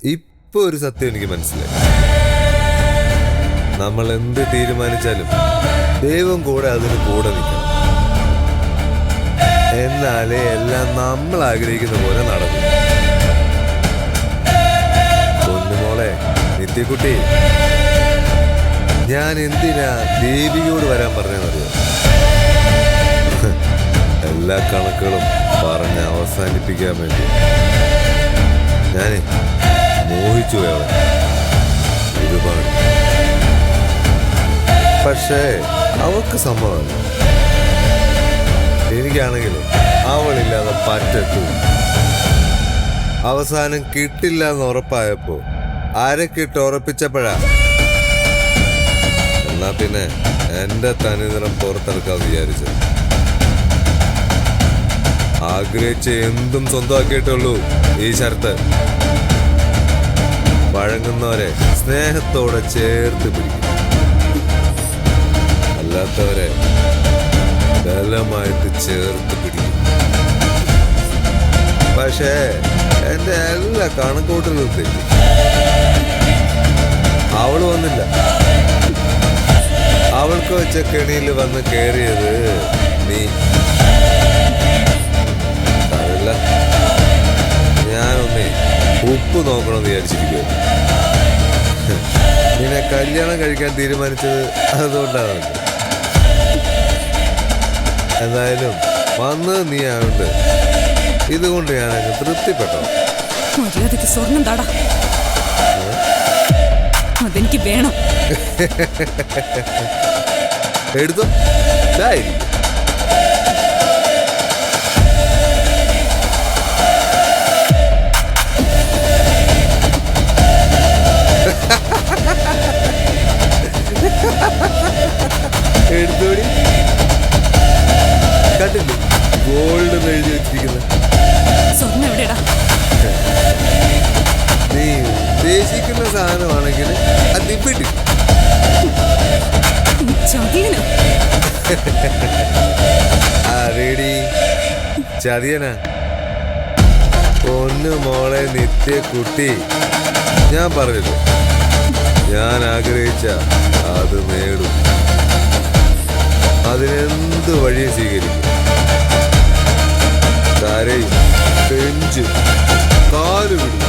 ഇപ്പൊ ഒരു സത്യം എനിക്ക് മനസ്സിലായി. നമ്മൾ എന്ത് തീരുമാനിച്ചാലും ദൈവം കൂടെ അതിന് കൂടെ നിൽക്കണം. എന്നാലേ എല്ലാം നമ്മൾ ആഗ്രഹിക്കുന്ന പോലെ നടക്കും. പൊന്നുമോളെ നിത്യക്കുട്ടി, ഞാൻ എന്തിനാ ദേവിയോട് വരാൻ പറഞ്ഞതെന്നറിയോ? എല്ലാ കണക്കുകളും പറഞ്ഞ് അവസാനിപ്പിക്കാൻ വേണ്ടി. ഞാനേ മോഹിച്ചു പോയവളെ ഒരുപാട്. പക്ഷേ അവൾക്ക് സമ്മതമല്ല. എനിക്കാണെങ്കിൽ അവളില്ലാതെ പറ്റത്തു. അവസാനം കിട്ടില്ല എന്ന് ഉറപ്പായപ്പോ അരക്കിട്ട് ഉറപ്പിച്ചപ്പോഴാ എന്നാ പിന്നെ എന്റെ തനിനിറം പുറത്തെടുക്കാന്ന് വിചാരിച്ചത്. ആഗ്രഹിച്ച് എന്തും സ്വന്തമാക്കിയിട്ടുള്ളൂ ഈ ശരത്ത്. വഴങ്ങുന്നവരെ സ്നേഹത്തോടെ ചേർത്ത് പിടിക്കും, അല്ലാത്തവരെ ബലമായിട്ട് ചേർത്ത് പിടിക്കും. പക്ഷേ എന്റെ എല്ലാ കണക്കൂട്ടലും തെറ്റി. അവള് വന്നില്ല. അവൾക്ക് വെച്ച കെണിയിൽ വന്ന് കയറിയത് നീ. അതല്ല, ഞാനൊന്നേ ഉപ്പ് നോക്കണമെന്ന് വിചാരിച്ചിരിക്കുമല്ലോ. നിന്നെ കല്യാണം കഴിക്കാൻ തീരുമാനിച്ചത് അതുകൊണ്ടാണ്. എന്തായാലും വന്നത് നീ ആയോണ്ട് ഇതുകൊണ്ട് ഞാൻ അങ്ങ് തൃപ്തിപ്പെട്ടോ. മര്യാദയ്ക്ക് സ്വർണം താടാ, അതെനിക്ക് വേണം. എടുത്തോ. എടുത്തോടി. കണ്ടില്ലേ ഗോൾഡ് എഴുതി വെച്ചിരിക്കുന്നത്? സ്വർണം എവിടെടാ? നീ ഉദ്ദേശിക്കുന്ന സാധനമാണെങ്കിൽ അത് ഇപ്പിട്ടി. റെഡി ചതിയനാ. ഒന്ന് മോളെ നിത്യക്കുട്ടി, ഞാൻ പറഞ്ഞല്ലോ, ഞാൻ ആഗ്രഹിച്ച അത് നേടും. അതിനെന്ത് വഴിയും സ്വീകരിക്കും. കരയും, കെഞ്ചും, കാലുവിടും,